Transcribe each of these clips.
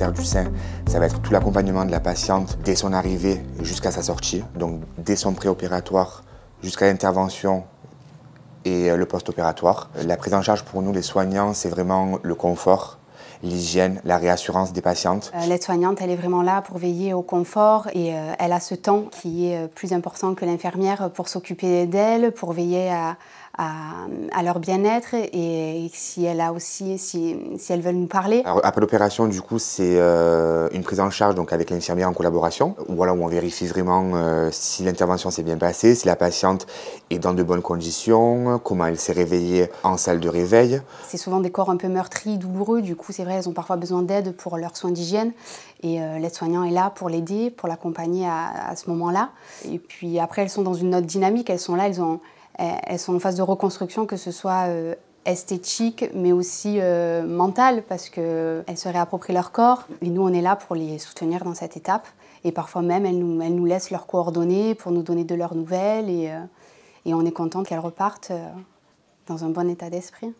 cancer du sein, ça va être tout l'accompagnement de la patiente dès son arrivée jusqu'à sa sortie, donc dès son préopératoire jusqu'à l'intervention et le post-opératoire. La prise en charge pour nous, les soignants, c'est vraiment le confort, l'hygiène, la réassurance des patientes. L'aide-soignante, elle est vraiment là pour veiller au confort et elle a ce temps qui est plus important que l'infirmière pour s'occuper d'elles, pour veiller à leur bien-être et si elle a aussi, si elles veulent nous parler. Alors, après l'opération, du coup, c'est une prise en charge donc avec l'infirmière en collaboration, voilà, où on vérifie vraiment si l'intervention s'est bien passée, si la patiente est dans de bonnes conditions, comment elle s'est réveillée en salle de réveil. C'est souvent des corps un peu meurtris, douloureux, du coup c'est vrai, elles ont parfois besoin d'aide pour leurs soins d'hygiène et l'aide-soignant est là pour l'aider, pour l'accompagner à ce moment-là. Et puis après, elles sont dans une autre dynamique, elles sont là, elles sont en phase de reconstruction, que ce soit esthétique, mais aussi mentale, parce qu'elles se réapproprient leur corps. Et nous, on est là pour les soutenir dans cette étape. Et parfois même, elles nous laissent leurs coordonnées pour nous donner de leurs nouvelles. Et on est content qu'elles repartent dans un bon état d'esprit.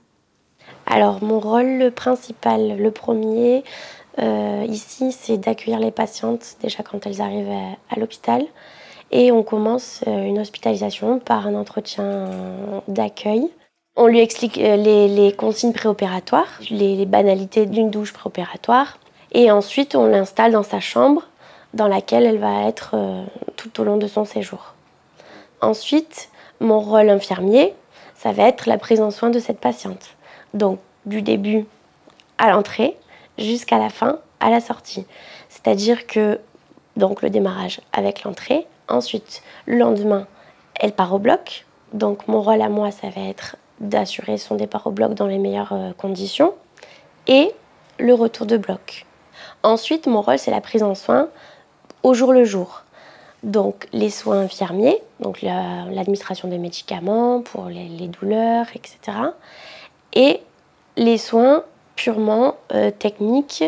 Alors, mon rôle principal, le premier, ici, c'est d'accueillir les patientes déjà quand elles arrivent à l'hôpital. Et on commence une hospitalisation par un entretien d'accueil. On lui explique les consignes préopératoires, les banalités d'une douche préopératoire. Et ensuite, on l'installe dans sa chambre dans laquelle elle va être tout au long de son séjour. Ensuite, mon rôle infirmier, ça va être la prise en soin de cette patiente. Donc, du début à l'entrée jusqu'à la fin, à la sortie. C'est-à-dire que donc, le démarrage avec l'entrée. Ensuite, le lendemain, elle part au bloc. Donc, mon rôle à moi, ça va être d'assurer son départ au bloc dans les meilleures conditions. Et le retour de bloc. Ensuite, mon rôle, c'est la prise en soin au jour le jour. Donc, les soins infirmiers, donc l'administration des médicaments pour les douleurs, etc. Et les soins purement techniques,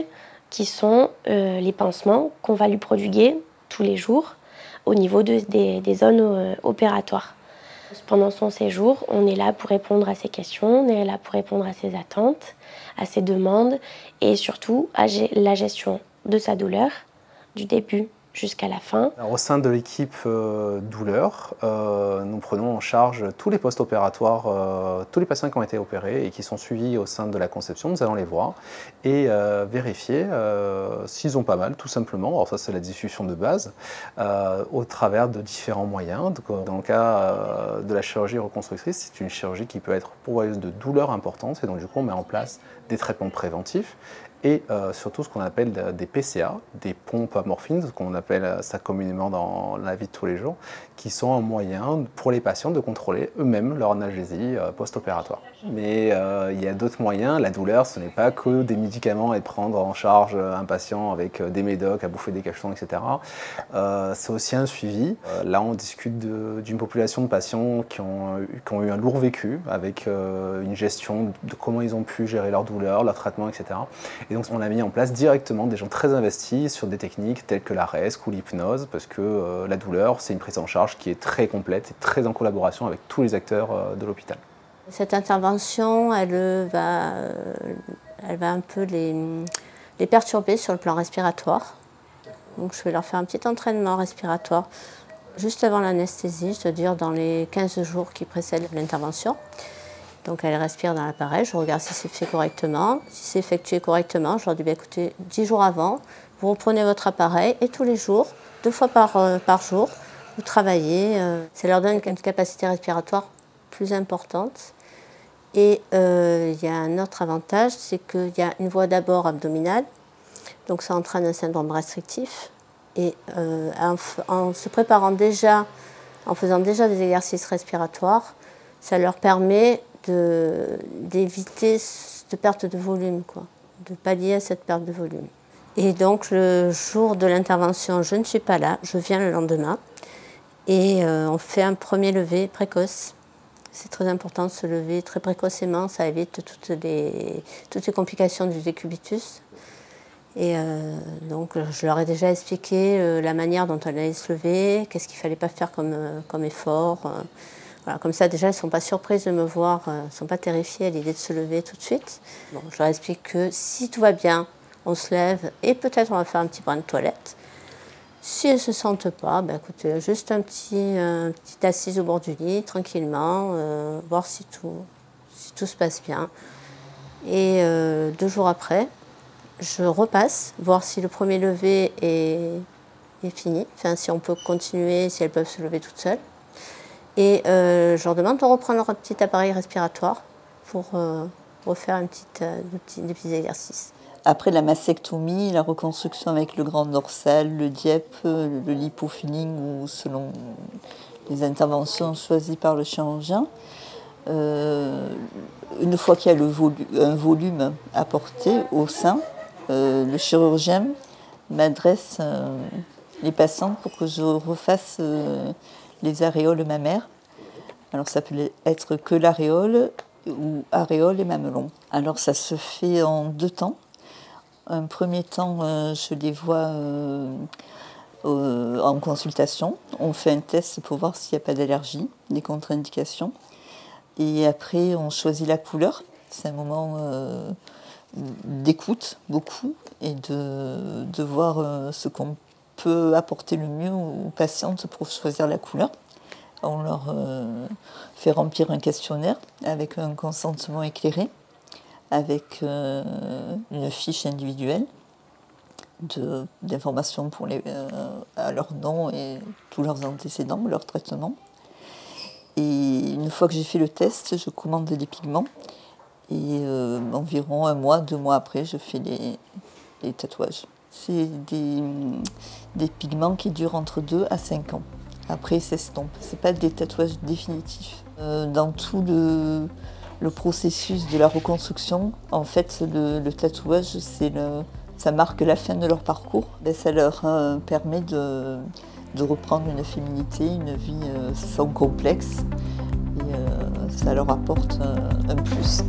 qui sont les pansements qu'on va lui prodiguer tous les jours au niveau des zones opératoires. Pendant son séjour, on est là pour répondre à ses questions, on est là pour répondre à ses attentes, à ses demandes et surtout à la gestion de sa douleur, du début jusqu'à la fin. Alors, au sein de l'équipe douleur, nous prenons en charge tous les post-opératoires, tous les patients qui ont été opérés et qui sont suivis au sein de la conception. Nous allons les voir et vérifier s'ils ont pas mal, tout simplement. Alors ça, c'est la discussion de base, au travers de différents moyens. Donc, dans le cas de la chirurgie reconstructrice, c'est une chirurgie qui peut être pourvoyeuse de douleurs importantes et donc du coup, on met en place des traitements préventifs. Et surtout ce qu'on appelle des PCA, des pompes à morphine, ce qu'on appelle ça communément dans la vie de tous les jours, qui sont un moyen pour les patients de contrôler eux-mêmes leur analgésie post-opératoire. Mais il y a d'autres moyens, la douleur ce n'est pas que des médicaments et de prendre en charge un patient avec des médocs à bouffer des cachetons, etc. C'est aussi un suivi. Là on discute d'une population de patients qui ont eu un lourd vécu avec une gestion de comment ils ont pu gérer leur douleur, leur traitement, etc. Et donc on a mis en place directement des gens très investis sur des techniques telles que la RESC ou l'hypnose, parce que la douleur, c'est une prise en charge qui est très complète et très en collaboration avec tous les acteurs de l'hôpital. Cette intervention, elle va un peu les perturber sur le plan respiratoire. Donc je vais leur faire un petit entraînement respiratoire juste avant l'anesthésie, c'est-à-dire dans les 15 jours qui précèdent l'intervention. Donc elle respire dans l'appareil, je regarde si c'est fait correctement. Si c'est effectué correctement, je leur dis écoutez, 10 jours avant, vous reprenez votre appareil et tous les jours, 2 fois par jour, vous travaillez. Ça leur donne une capacité respiratoire plus importante. Et il y a un autre avantage, c'est qu'il y a une voie d'abord abdominale, donc ça entraîne un syndrome restrictif. Et en se préparant déjà, en faisant déjà des exercices respiratoires, ça leur permet d'éviter de perte de volume, quoi, de pallier à cette perte de volume. Et donc le jour de l'intervention, je ne suis pas là, je viens le lendemain et on fait un premier lever précoce. C'est très important de se lever très précocement, ça évite toutes les complications du décubitus. Et donc je leur ai déjà expliqué la manière dont on allait se lever, qu'est-ce qu'il ne fallait pas faire comme effort. Voilà, comme ça, déjà, elles ne sont pas surprises de me voir, elles ne sont pas terrifiées à l'idée de se lever tout de suite. Bon, je leur explique que si tout va bien, on se lève et peut-être on va faire un petit brin de toilette. Si elles ne se sentent pas, ben écoutez, juste une petite assise au bord du lit, tranquillement, voir si tout se passe bien. Et 2 jours après, je repasse, voir si le premier lever est fini, enfin, si on peut continuer, si elles peuvent se lever toutes seules. Et je leur demande de reprendre leur petit appareil respiratoire pour refaire des petits exercices. Après la mastectomie, la reconstruction avec le grand dorsal, le DIEP, le lipofilling ou selon les interventions choisies par le chirurgien, une fois qu'il y a un volume apporté au sein, le chirurgien m'adresse les patientes pour que je refasse les aréoles mammaires. Alors ça peut être que l'aréole ou aréole et mamelon. Alors ça se fait en 2 temps. Un premier temps, je les vois en consultation. On fait un test pour voir s'il n'y a pas d'allergie, des contre-indications. Et après, on choisit la couleur. C'est un moment d'écoute, beaucoup, et de voir ce qu'on peut apporter le mieux aux patientes pour choisir la couleur. On leur fait remplir un questionnaire avec un consentement éclairé, avec une fiche individuelle d'informations à leur nom et tous leurs antécédents, leur traitement. Et une fois que j'ai fait le test, je commande des pigments. Et environ 1 mois, 2 mois après, je fais les tatouages. C'est des pigments qui durent entre 2 à 5 ans. Après, ils s'estompent. Ce n'est pas des tatouages définitifs. Dans tout le processus de la reconstruction, en fait, le tatouage, ça marque la fin de leur parcours. Ça leur permet de reprendre une féminité, une vie sans complexe. Et ça leur apporte un plus.